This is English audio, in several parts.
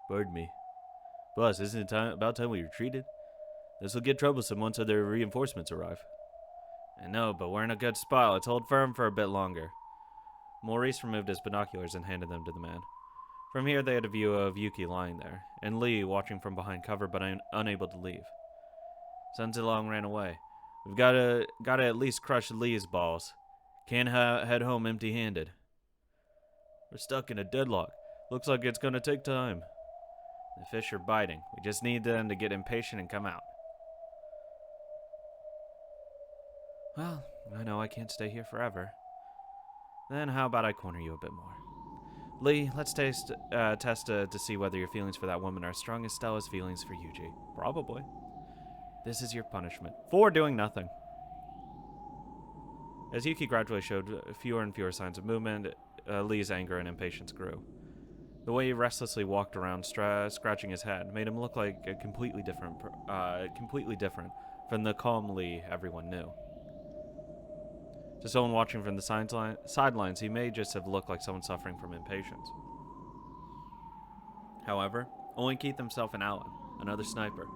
Pardon me. Boss, isn't it about time we retreated? This will get troublesome once other reinforcements arrive. I know, but we're in a good spot. Let's hold firm for a bit longer. Maurice removed his binoculars and handed them to the man. From here, they had a view of Yuki lying there, and Lee watching from behind cover but unable to leave. Sun Zilong ran away. We've gotta at least crush Lee's balls. Can't head home empty-handed. We're stuck in a deadlock. Looks like it's gonna take time. The fish are biting. We just need them to get impatient and come out. Well, I know I can't stay here forever. Then how about I corner you a bit more? Lee, let's test to see whether your feelings for that woman are as strong as Stella's feelings for Yuji. Probably. This is your punishment for doing nothing. As Yuki gradually showed fewer and fewer signs of movement, Lee's anger and impatience grew. The way he restlessly walked around, scratching his head, made him look like a completely different from the calm Lee everyone knew. To someone watching from the sidelines, he may just have looked like someone suffering from impatience. However, only Keith himself and Alan, another sniper,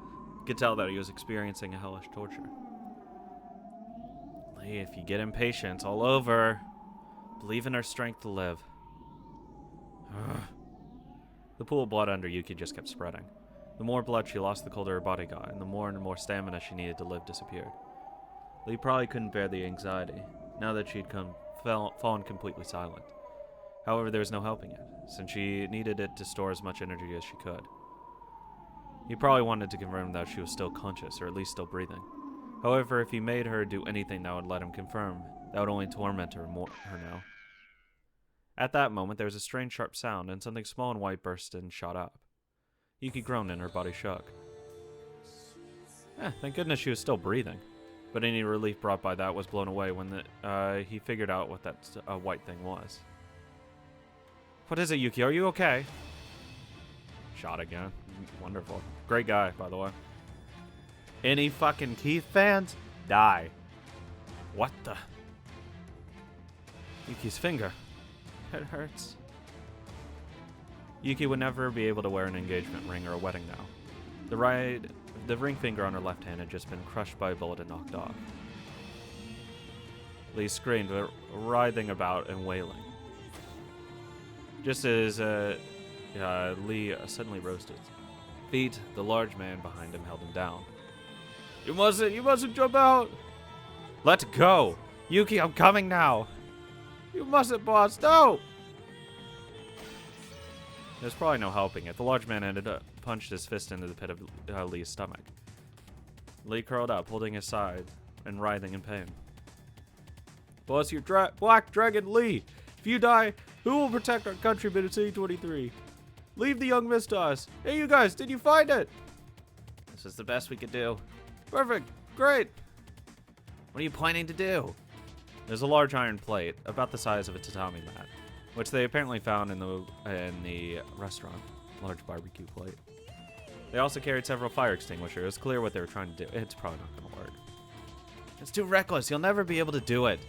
could tell that he was experiencing a hellish torture. Lee, if you get impatient, it's all over. Believe in our strength to live. Ugh. The pool of blood under Yuki just kept spreading. The more blood she lost, the colder her body got, and the more stamina she needed to live disappeared. Lee probably couldn't bear the anxiety, now that she'd fallen completely silent. However, there was no helping it, since she needed it to store as much energy as she could. He probably wanted to confirm that she was still conscious, or at least still breathing. However, if he made her do anything that would let him confirm, that would only torment her now. At that moment, there was a strange sharp sound, and something small and white burst and shot up. Yuki groaned and her body shook. Thank goodness she was still breathing. But any relief brought by that was blown away when he figured out what that white thing was. What is it, Yuki? Are you okay? Shot again. Wonderful. Great guy, by the way. Any fucking Keith fans? Die. What the? Yuki's finger. It hurts. Yuki would never be able to wear an engagement ring or a wedding now. The ring finger on her left hand had just been crushed by a bullet and knocked off. Lee screamed, writhing about and wailing. Just as Lee suddenly rose to his feet, the large man behind him held him down. You mustn't jump out! Let go! Yuki, I'm coming now! You mustn't, boss, no! There's probably no helping it. The large man punched his fist into the pit of Lee's stomach. Lee curled up, holding his side and writhing in pain. Boss, you're Black Dragon Lee! If you die, who will protect our countrymen in City 23? Leave the young miss to us. Hey, you guys, did you find it? This is the best we could do. Perfect. Great. What are you planning to do? There's a large iron plate, about the size of a tatami mat, which they apparently found in the restaurant. Large barbecue plate. They also carried several fire extinguishers. It was clear what they were trying to do. It's probably not going to work. It's too reckless. You'll never be able to do it.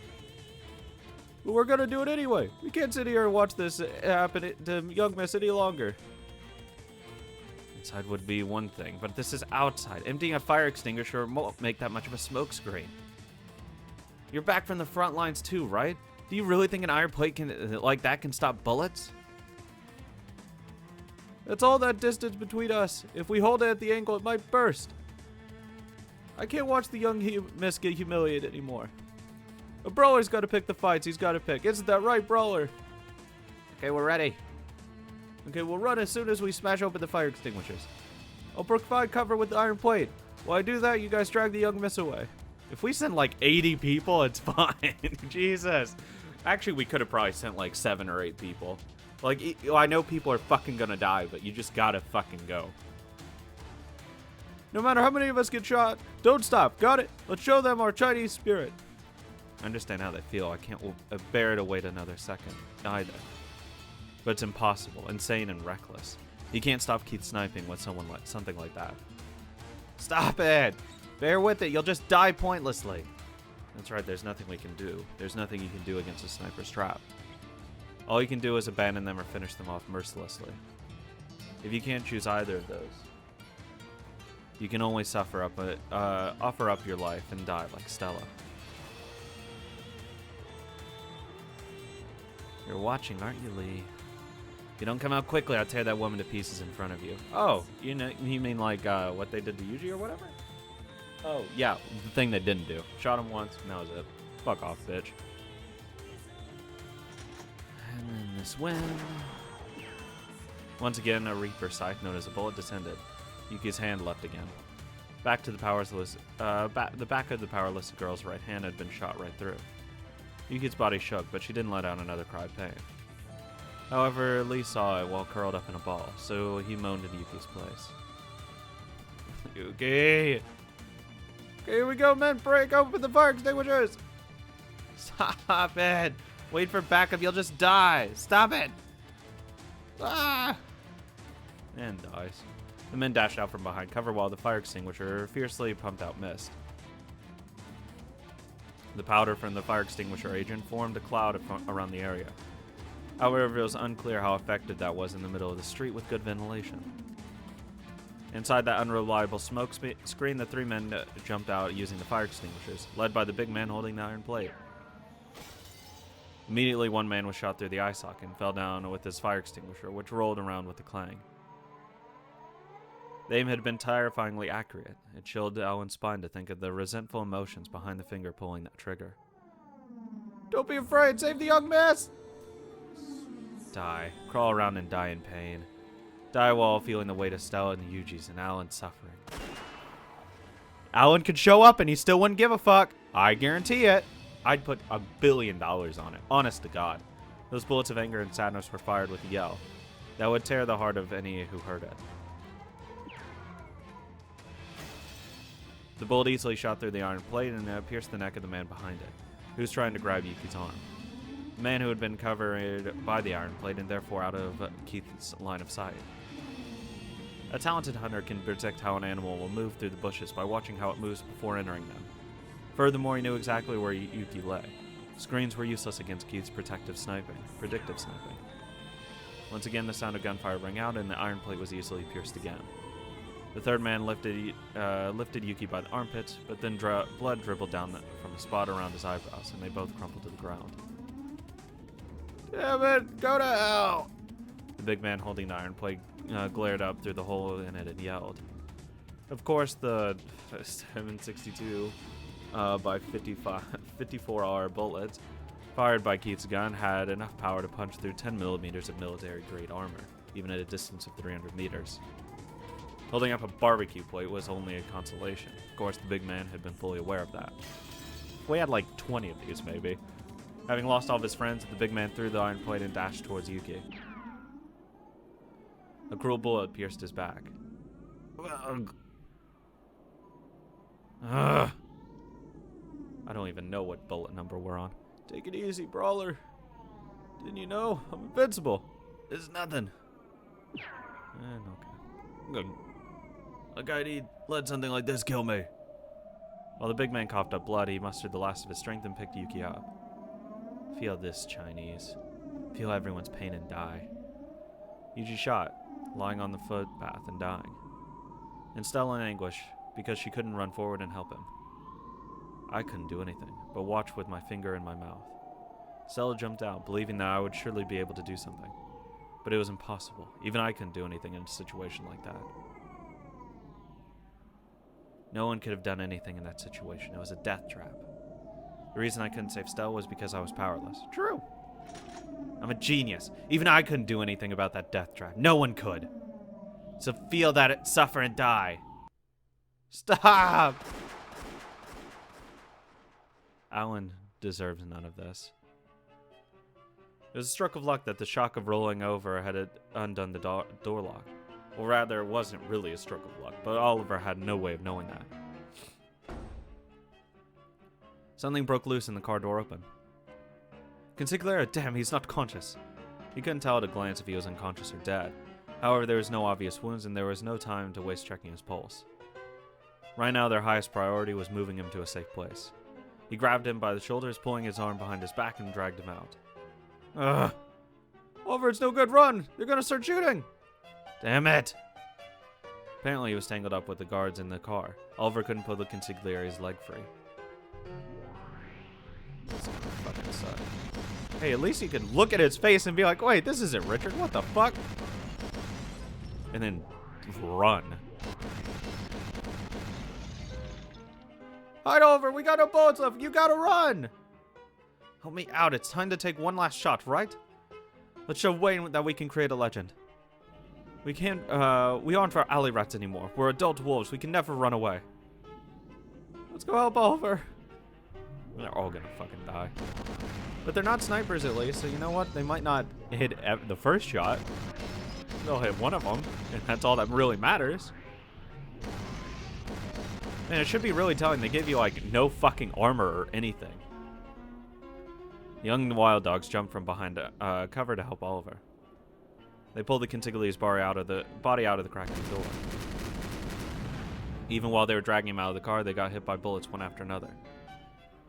But we're going to do it anyway. We can't sit here and watch this happen to young miss any longer. Inside would be one thing, but this is outside. Emptying a fire extinguisher won't make that much of a smoke screen. You're back from the front lines too, right? Do you really think an iron plate like that can stop bullets? That's all that distance between us. If we hold it at the angle, it might burst. I can't watch the young miss get humiliated anymore. A brawler's got to pick the fights he's got to pick. Isn't that right, brawler? Okay, we're ready. Okay, we'll run as soon as we smash open the fire extinguishers. I'll provide cover with the iron plate. While I do that, you guys drag the young miss away. If we send like 80 people, it's fine. Jesus. Actually, we could have probably sent like 7 or 8 people. Like, I know people are fucking gonna die, but you just gotta fucking go. No matter how many of us get shot, don't stop. Got it? Let's show them our Chinese spirit. I understand how they feel. I can't bear to wait another second either. But it's impossible, insane, and reckless. You can't stop Keith sniping with something like that. Stop it! Bear with it. You'll just die pointlessly. That's right. There's nothing we can do. There's nothing you can do against a sniper's trap. All you can do is abandon them or finish them off mercilessly. If you can't choose either of those, you can only offer up your life and die like Stella. You're watching, aren't you, Lee? If you don't come out quickly, I'll tear that woman to pieces in front of you. Oh, you mean like what they did to Yuji or whatever? Oh, yeah, the thing they didn't do. Shot him once, and that was it. Fuck off, bitch. And then this wind. Once again, a Reaper scythe known as a bullet descended. Yuki's hand left again. Back to the powerless. The back of the powerless girl's right hand had been shot right through. Yuki's body shook, but she didn't let out another cry of pain. However, Lee saw it while curled up in a ball, so he moaned in Yuki's place. Yuki! Okay, here we go, men! Break open the fire extinguishers! Stop it! Wait for backup, you'll just die! Stop it! Ah! And dies. The men dashed out from behind cover while the fire extinguisher fiercely pumped out mist. The powder from the fire extinguisher agent formed a cloud around the area. However, it was unclear how effective that was in the middle of the street with good ventilation. Inside that unreliable smoke screen, the three men jumped out using the fire extinguishers, led by the big man holding the iron plate. Immediately, one man was shot through the eye socket and fell down with his fire extinguisher, which rolled around with a clang. The aim had been terrifyingly accurate. It chilled Alan's spine to think of the resentful emotions behind the finger pulling that trigger. Don't be afraid! Save the young miss! Die. Crawl around and die in pain. Die while feeling the weight of Stella and Yuji's and Alan's suffering. Alan could show up and he still wouldn't give a fuck. I guarantee it. I'd put $1 billion on it. Honest to God. Those bullets of anger and sadness were fired with a yell that would tear the heart of any who heard it. The bullet easily shot through the iron plate and pierced the neck of the man behind it, who was trying to grab Yuki's arm. The man who had been covered by the iron plate and therefore out of Keith's line of sight. A talented hunter can predict how an animal will move through the bushes by watching how it moves before entering them. Furthermore, he knew exactly where Yuki lay. Screens were useless against Keith's predictive sniping. Once again, the sound of gunfire rang out and the iron plate was easily pierced again. The third man lifted Yuki by the armpits, but then blood dribbled down from a spot around his eyebrows, and they both crumpled to the ground. Damn it! Go to hell! The big man holding the iron plate glared up through the hole in it and yelled. Of course, the 7.62 by 54R bullets fired by Keith's gun had enough power to punch through 10 millimeters of military-grade armor, even at a distance of 300 meters. Holding up a barbecue plate was only a consolation. Of course, the big man had been fully aware of that. We had like 20 of these, maybe. Having lost all of his friends, the big man threw the iron plate and dashed towards Yuki. A cruel bullet pierced his back. Ugh. Ugh. I don't even know what bullet number we're on. Take it easy, brawler. Didn't you know? I'm invincible. It's nothing. Okay. A guy need let something like this kill me. While the big man coughed up blood, he mustered the last of his strength and picked Yuki up. Feel this, Chinese. Feel everyone's pain and die. Yuji shot, lying on the footpath and dying. And Stella in anguish, because she couldn't run forward and help him. I couldn't do anything, but watch with my finger in my mouth. Stella jumped out, believing that I would surely be able to do something. But it was impossible. Even I couldn't do anything in a situation like that. No one could have done anything in that situation. It was a death trap. The reason I couldn't save Stella was because I was powerless. True. I'm a genius. Even I couldn't do anything about that death trap. No one could. So feel that, suffer and die. Stop! Alan deserves none of this. It was a stroke of luck that the shock of rolling over had undone the door lock. Well, rather, it wasn't really a stroke of luck, but Oliver had no way of knowing that. Something broke loose and the car door opened. Consigliere, damn, he's not conscious. He couldn't tell at a glance if he was unconscious or dead. However, there was no obvious wounds and there was no time to waste checking his pulse. Right now, their highest priority was moving him to a safe place. He grabbed him by the shoulders, pulling his arm behind his back and dragged him out. Ugh. Oliver, it's no good, run! They're gonna start shooting! Damn it! Apparently he was tangled up with the guards in the car. Oliver couldn't pull the consigliary's leg free. This fucking suck. Hey, at least you could look at his face and be like, wait, this isn't Richard, what the fuck? And then run. Alright, Oliver, we got no bullets left. You gotta run. Help me out. It's time to take one last shot, right? Let's show Wayne that we can create a legend. We can't, we aren't for alley rats anymore. We're adult wolves. We can never run away. Let's go help Oliver. They're all gonna fucking die. But they're not snipers at least, so you know what? They might not hit the first shot. They'll hit one of them, and that's all that really matters. Man, it should be really telling. They give you, like, no fucking armor or anything. Young wild dogs jump from behind cover to help Oliver. They pull the consigliary's body out of the crack in the door. Even while they were dragging him out of the car, they got hit by bullets one after another.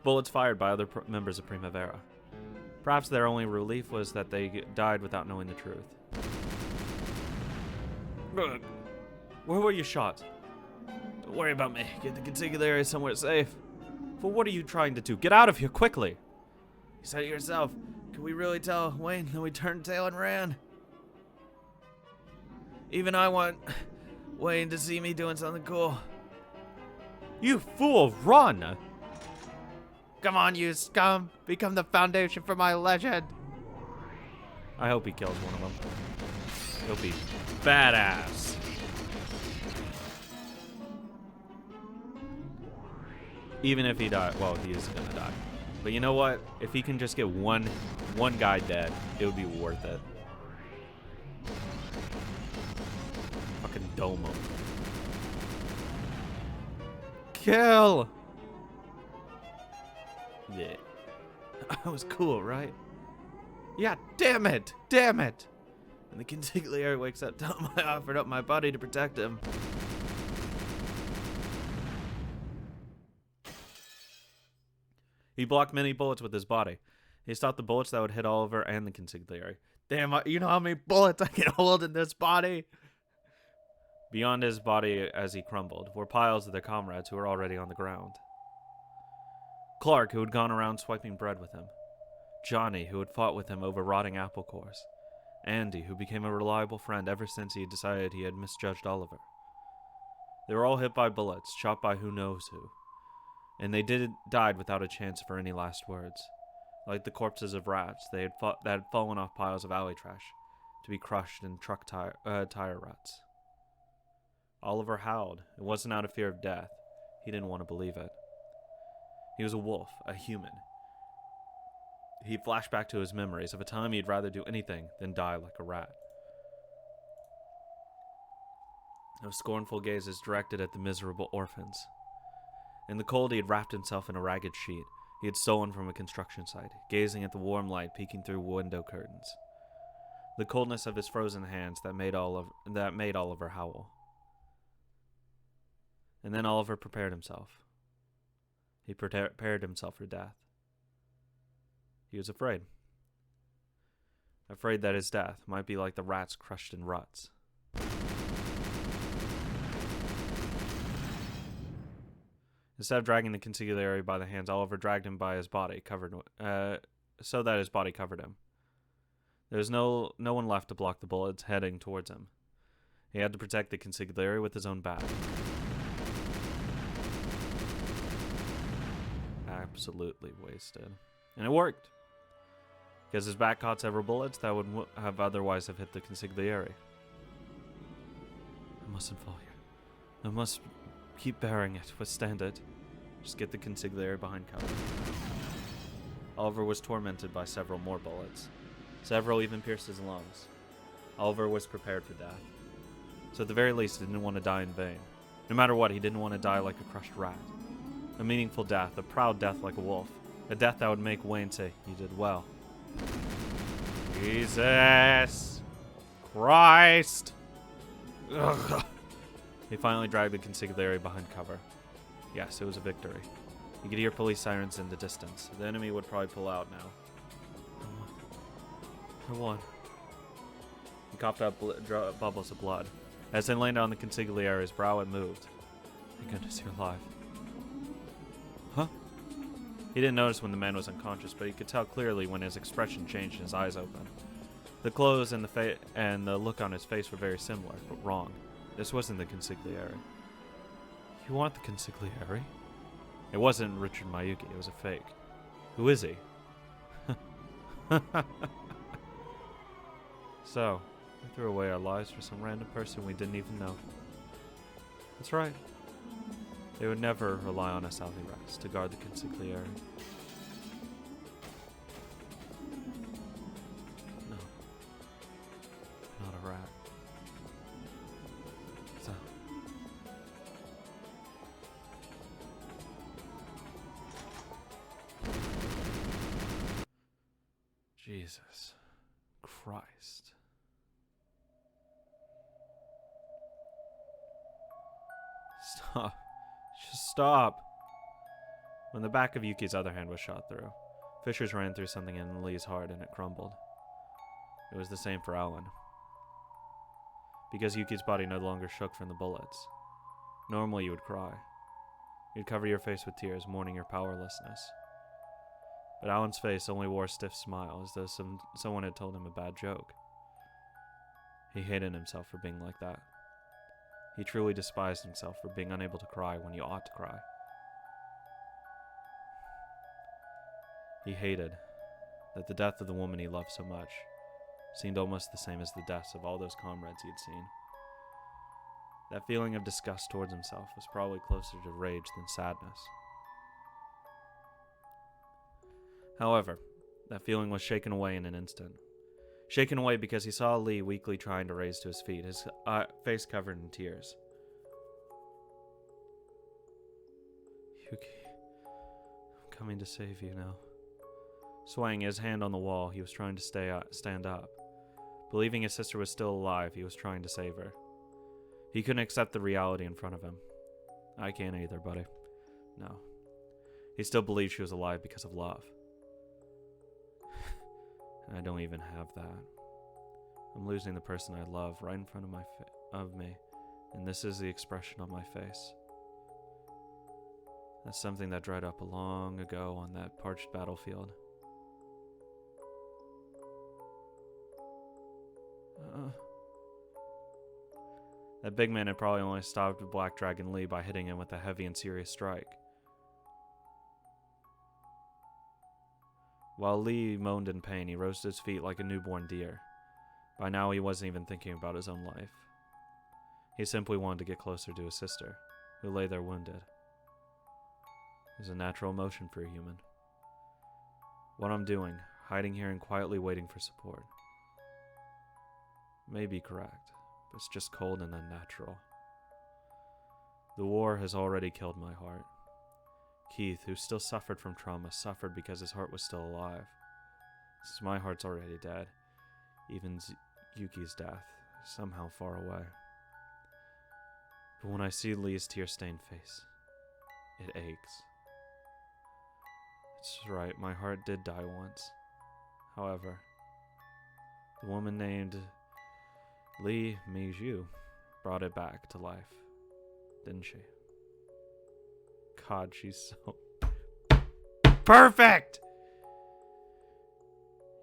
Bullets fired by other members of Primavera. Perhaps their only relief was that they died without knowing the truth. Where were you shot? Don't worry about me. Get the consigliere somewhere safe. But what are you trying to do? Get out of here quickly! You said it yourself. Can we really tell Wayne that we turned tail and ran? Even I want Wayne to see me doing something cool. You fool, run! Come on, you scum! Become the foundation for my legend! I hope he kills one of them. He'll be badass. Even if he died, well, he is gonna die. But you know what? If he can just get one guy dead, it would be worth it. Fucking dome him. Kill! Yeah. That was cool, right? Yeah, damn it! Damn it! And the consigliere wakes up, tell him I offered up my body to protect him. He blocked many bullets with his body. He stopped the bullets that would hit Oliver and the consigliere. Damn, you know how many bullets I can hold in this body? Beyond his body as he crumbled were piles of their comrades who were already on the ground. Clark, who had gone around swiping bread with him. Johnny, who had fought with him over rotting apple cores. Andy, who became a reliable friend ever since he had decided he had misjudged Oliver. They were all hit by bullets, shot by who knows who. And they died without a chance for any last words. Like the corpses of rats that had fallen off piles of alley trash to be crushed in truck tire ruts. Oliver howled. It wasn't out of fear of death. He didn't want to believe it. He was a wolf, a human. He flashed back to his memories of a time he'd rather do anything than die like a rat. Those scornful gazes directed at the miserable orphans. In the cold, he had wrapped himself in a ragged sheet he had stolen from a construction site, gazing at the warm light peeking through window curtains. The coldness of his frozen hands that made Oliver howl. And then Oliver prepared himself. He prepared himself for death. He was afraid. Afraid that his death might be like the rats crushed in ruts. Instead of dragging the consigliere by the hands, Oliver dragged him by his body, so that his body covered him. There was no one left to block the bullets heading towards him. He had to protect the consigliere with his own bat. Absolutely wasted. And it worked. Because his bat caught several bullets that would have otherwise hit the consigliere. I mustn't fall here. I must keep bearing it, withstand it. Just get the consigliere behind cover. Oliver was tormented by several more bullets. Several even pierced his lungs. Oliver was prepared for death. So at the very least, he didn't want to die in vain. No matter what, he didn't want to die like a crushed rat. A meaningful death, a proud death like a wolf. A death that would make Wayne say, "You did well." Jesus Christ! Ugh. He finally dragged the consigliere behind cover. Yes, it was a victory. You could hear police sirens in the distance. The enemy would probably pull out now. I won. He coughed up bubbles of blood. As they landed on the consigliere's brow, it moved. Thank goodness you're alive. Huh? He didn't notice when the man was unconscious, but he could tell clearly when his expression changed and his eyes opened. The clothes and the look on his face were very similar, but wrong. This wasn't the consigliere. You want the consigliere? It wasn't Richard Mayuki, it was a fake. Who is he? So, we threw away our lives for some random person we didn't even know. That's right. They would never rely on us Aliras to guard the consigliere. No. Not a rat. So. Jesus Christ. Stop. Just stop. When the back of Yuki's other hand was shot through, fissures ran through something in Lee's heart and it crumbled. It was the same for Alan. Because Yuki's body no longer shook from the bullets. Normally you would cry. You'd cover your face with tears, mourning your powerlessness. But Alan's face only wore a stiff smile, as though someone had told him a bad joke. He hated himself for being like that. He truly despised himself for being unable to cry when he ought to cry. He hated that the death of the woman he loved so much seemed almost the same as the deaths of all those comrades he had seen. That feeling of disgust towards himself was probably closer to rage than sadness. However, that feeling was shaken away in an instant. Shaken away because he saw Lee weakly trying to raise to his feet, his face covered in tears. Yuki, I'm coming to save you now. Swaying his hand on the wall, he was trying to stand up. Believing his sister was still alive, he was trying to save her. He couldn't accept the reality in front of him. I can't either, buddy. No. He still believed she was alive because of love. And I don't even have that. I'm losing the person I love right in front of me, and this is the expression on my face. That's something that dried up long ago on that parched battlefield. That big man had probably only stopped Black Dragon Lee by hitting him with a heavy and serious strike. While Lee moaned in pain, he rose to his feet like a newborn deer. By now, he wasn't even thinking about his own life. He simply wanted to get closer to his sister, who lay there wounded. It was a natural emotion for a human. What I'm doing, hiding here and quietly waiting for support, may be correct, but it's just cold and unnatural. The war has already killed my heart. Keith, who still suffered from trauma, suffered because his heart was still alive. Since my heart's already dead, even Yuki's death is somehow far away. But when I see Lee's tear-stained face, it aches. It's right, my heart did die once. However, the woman named Lee Meiju brought it back to life, didn't she? God, she's so perfect!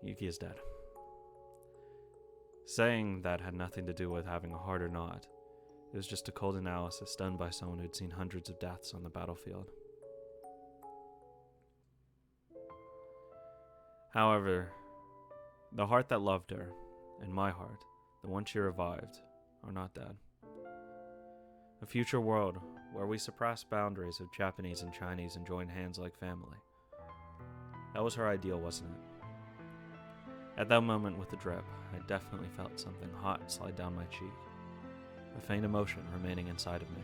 Yuki is dead. Saying that had nothing to do with having a heart or not. It was just a cold analysis done by someone who'd seen hundreds of deaths on the battlefield. However, the heart that loved her, and my heart, the one she revived, are not dead. A future world where we surpass boundaries of Japanese and Chinese and join hands like family. That was her ideal, wasn't it? At that moment with the drip, I definitely felt something hot slide down my cheek, a faint emotion remaining inside of me.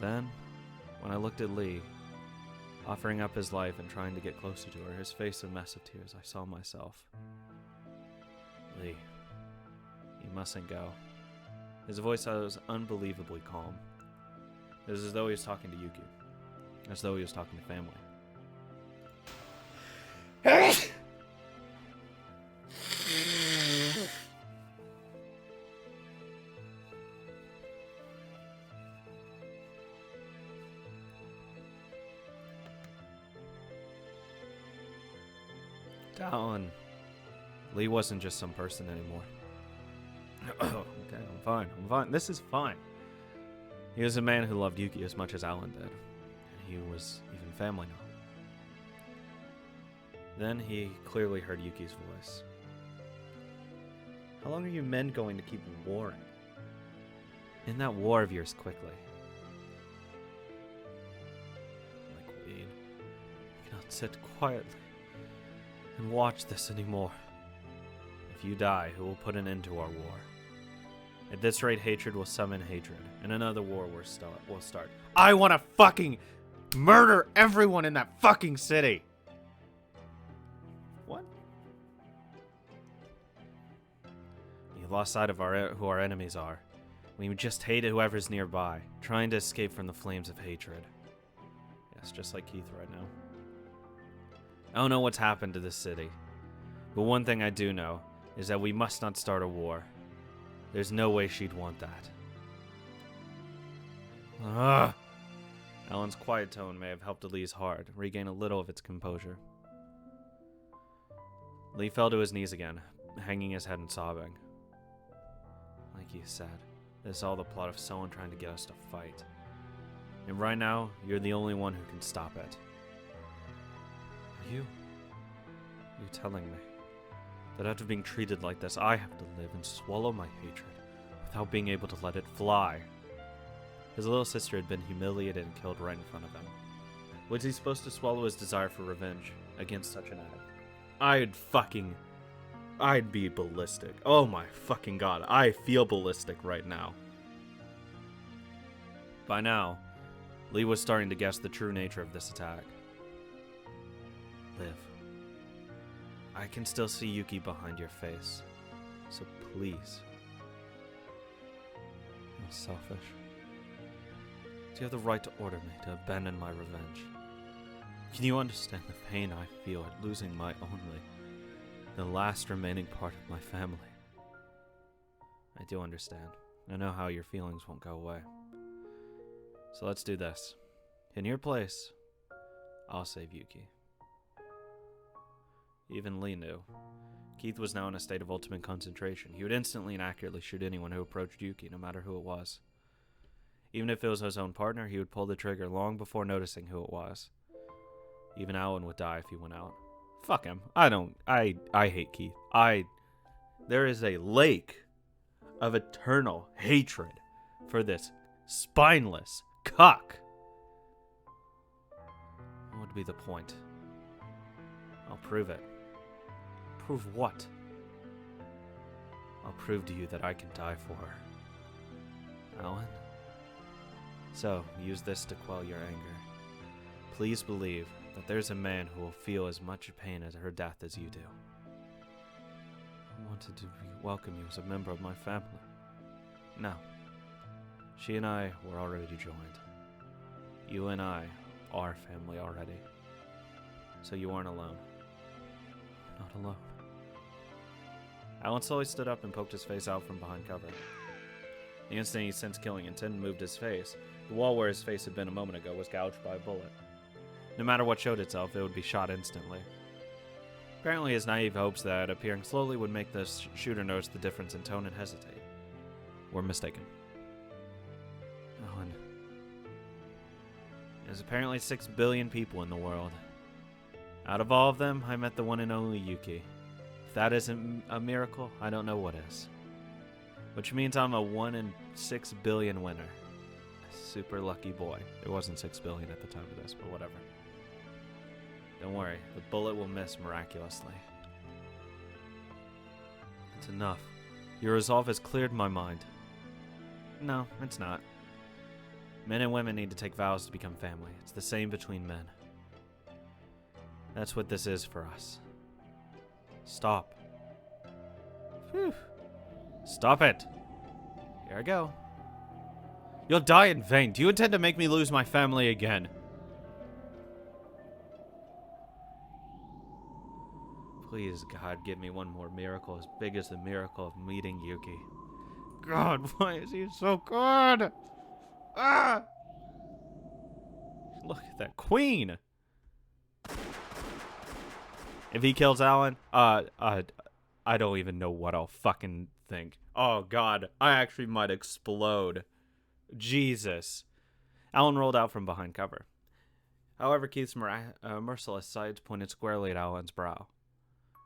Then, when I looked at Lee, offering up his life and trying to get closer to her, his face a mess of tears, I saw myself. Lee, you mustn't go. His voice was unbelievably calm. It was as though he was talking to Yuki, as though he was talking to family. Alan, Lee wasn't just some person anymore. Okay, I'm fine. This is fine. He was a man who loved Yuki as much as Alan did. And he was even family now. Then he clearly heard Yuki's voice. How long are you men going to keep warring? In that war of yours quickly. My queen, I cannot sit quietly and watch this anymore. If you die, who will put an end to our war? At this rate, hatred will summon hatred, and another war will start. I want to fucking murder everyone in that fucking city! What? You lost sight of who our enemies are. We just hate whoever's nearby, trying to escape from the flames of hatred. Yes, just like Keith right now. I don't know what's happened to this city, but one thing I do know is that we must not start a war. There's no way she'd want that. Ugh. Alan's quiet tone may have helped Lee's heart regain a little of its composure. Lee fell to his knees again, hanging his head and sobbing. Like he said, this is all the plot of someone trying to get us to fight. And right now, you're the only one who can stop it. Are you telling me that after being treated like this, I have to live and swallow my hatred without being able to let it fly? His little sister had been humiliated and killed right in front of him. Was he supposed to swallow his desire for revenge against such an act? I'd be ballistic. Oh my fucking god, I feel ballistic right now. By now, Lee was starting to guess the true nature of this attack. Liv, I can still see Yuki behind your face, so please. You're selfish. Do you have the right to order me to abandon my revenge? Can you understand the pain I feel at losing the last remaining part of my family? I do understand. I know how your feelings won't go away. So let's do this. In your place, I'll save Yuki. Even Lee knew. Keith was now in a state of ultimate concentration. He would instantly and accurately shoot anyone who approached Yuki, no matter who it was. Even if it was his own partner, he would pull the trigger long before noticing who it was. Even Alan would die if he went out. Fuck him. I hate Keith. There is a lake of eternal hatred for this spineless cuck. What would be the point? I'll prove it. Prove what? I'll prove to you that I can die for her. Alan? So, use this to quell your anger. Please believe that there's a man who will feel as much pain at her death as you do. I wanted to welcome you as a member of my family. No. She and I were already joined. You and I are family already. So you aren't alone. Not alone. Alan slowly stood up and poked his face out from behind cover. The instant he sensed killing intent and moved his face, the wall where his face had been a moment ago was gouged by a bullet. No matter what showed itself, it would be shot instantly. Apparently his naive hopes that appearing slowly would make the shooter notice the difference in tone and hesitate were mistaken. Alan. There's apparently 6 billion people in the world. Out of all of them, I met the one and only Yuki. If that isn't a miracle, I don't know what is. Which means I'm a 1 in 6 billion winner. Super lucky boy. There wasn't 6 billion at the time of this, but whatever. Don't worry, the bullet will miss miraculously. It's enough. Your resolve has cleared my mind. No, it's not. Men and women need to take vows to become family. It's the same between men. That's what this is for us. Stop. Phew. Stop it. Here I go. You'll die in vain. Do you intend to make me lose my family again? Please, God, give me one more miracle as big as the miracle of meeting Yuki. God, why is he so good? Ah! Look at that queen. If he kills Alan, I don't even know what I'll fucking think. Oh god, I actually might explode. Jesus. Alan rolled out from behind cover. However, Keith's merciless sight pointed squarely at Alan's brow.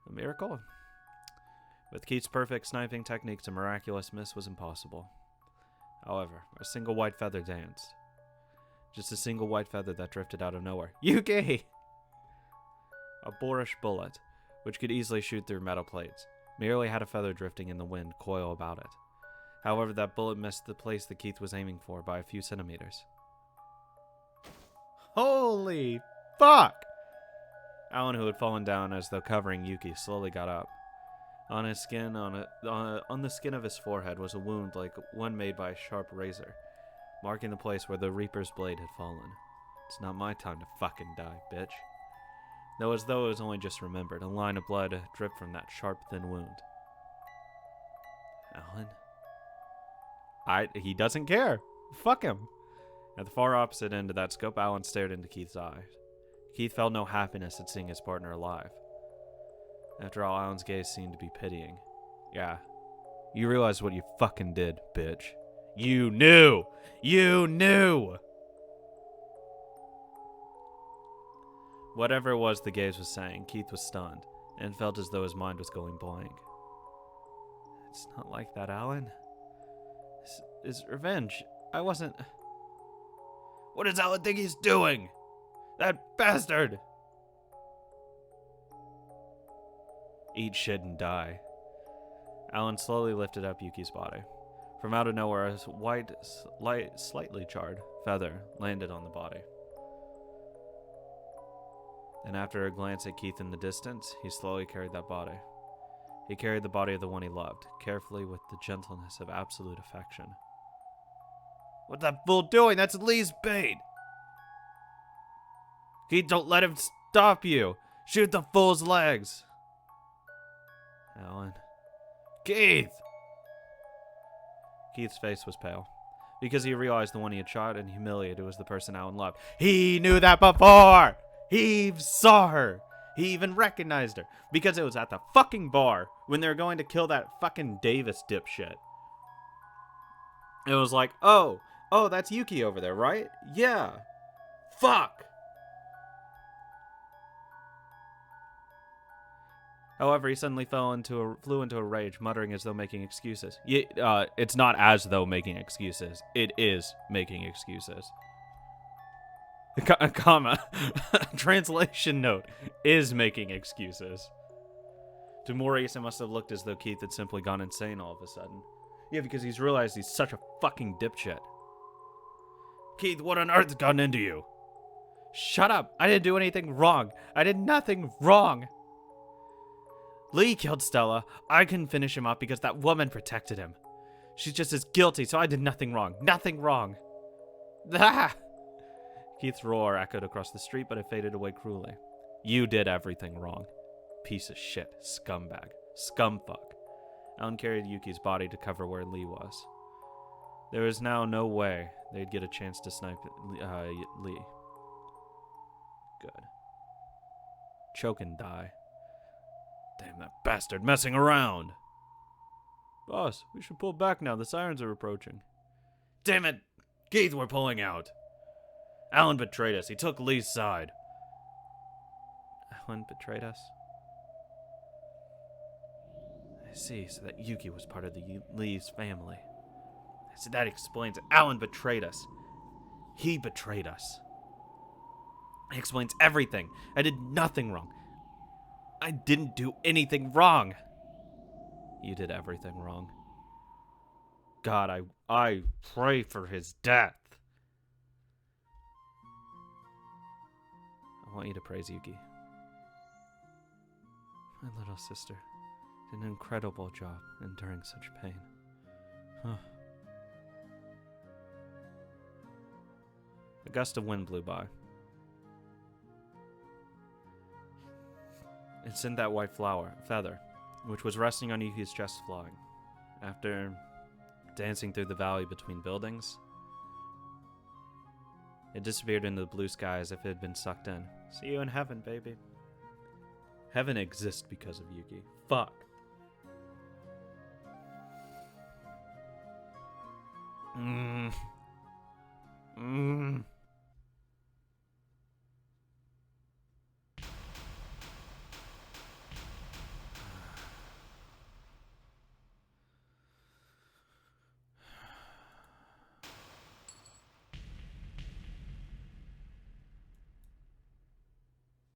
A miracle? With Keith's perfect sniping techniques, a miraculous miss was impossible. However, a single white feather danced. Just a single white feather that drifted out of nowhere. Yuki! A boorish bullet, which could easily shoot through metal plates, merely had a feather drifting in the wind coil about it. However, that bullet missed the place that Keith was aiming for by a few centimeters. Holy fuck! Alan, who had fallen down as though covering Yuki, slowly got up. On his skin, on the skin of his forehead was a wound like one made by a sharp razor, marking the place where the Reaper's blade had fallen. It's not my time to fucking die, bitch. Though as though it was only just remembered, a line of blood dripped from that sharp, thin wound. Alan? He doesn't care. Fuck him. At the far opposite end of that scope, Alan stared into Keith's eyes. Keith felt no happiness at seeing his partner alive. After all, Alan's gaze seemed to be pitying. Yeah. You realize what you fucking did, bitch. You knew! You knew! Whatever it was the gaze was saying, Keith was stunned, and felt as though his mind was going blank. It's not like that, Alan. This is revenge. I wasn't... What does Alan think he's doing? That bastard! Eat shit and die. Alan slowly lifted up Yuki's body. From out of nowhere, a white, slightly charred feather landed on the body. And after a glance at Keith in the distance, he slowly carried that body. He carried the body of the one he loved, carefully with the gentleness of absolute affection. What's that fool doing? That's Lee's bait! Keith, don't let him stop you! Shoot the fool's legs! Alan. Keith! Keith's face was pale, because he realized the one he had shot and humiliated was the person Alan loved. He knew that before! He saw her! He even recognized her, because it was at the fucking bar when they were going to kill that fucking Davis dipshit. It was like, oh, that's Yuki over there, right? Yeah. Fuck! However, he suddenly flew into a rage, muttering as though making excuses. It's not as though making excuses. It is making excuses. Comma. Translation note. Is making excuses. To Maurice, it must have looked as though Keith had simply gone insane all of a sudden. Yeah, because he's realized he's such a fucking dipshit. Keith, what on earth has gotten into you? Shut up. I didn't do anything wrong. I did nothing wrong. Lee killed Stella. I couldn't finish him up because that woman protected him. She's just as guilty, so I did nothing wrong. Nothing wrong. Ah! Keith's roar echoed across the street, but it faded away cruelly. You did everything wrong. Piece of shit. Scumbag. Scumfuck. Alan carried Yuki's body to cover where Lee was. There was now no way they'd get a chance to snipe Lee. Good. Choke and die. Damn that bastard messing around! Boss, we should pull back now. The sirens are approaching. Damn it! Keith, we're pulling out. Alan betrayed us. He took Lee's side. Alan betrayed us? I see, so that Yuki was part of the Lee's family. So that explains it. Alan betrayed us. He betrayed us. It explains everything. I did nothing wrong. I didn't do anything wrong. You did everything wrong. God, I pray for his death. I want you to praise Yuki. My little sister did an incredible job enduring such pain. Huh. A gust of wind blew by. It sent that white feather, which was resting on Yuki's chest, flying. After dancing through the valley between buildings, it disappeared into the blue sky as if it had been sucked in. See you in heaven, baby. Heaven exists because of Yuki. Fuck.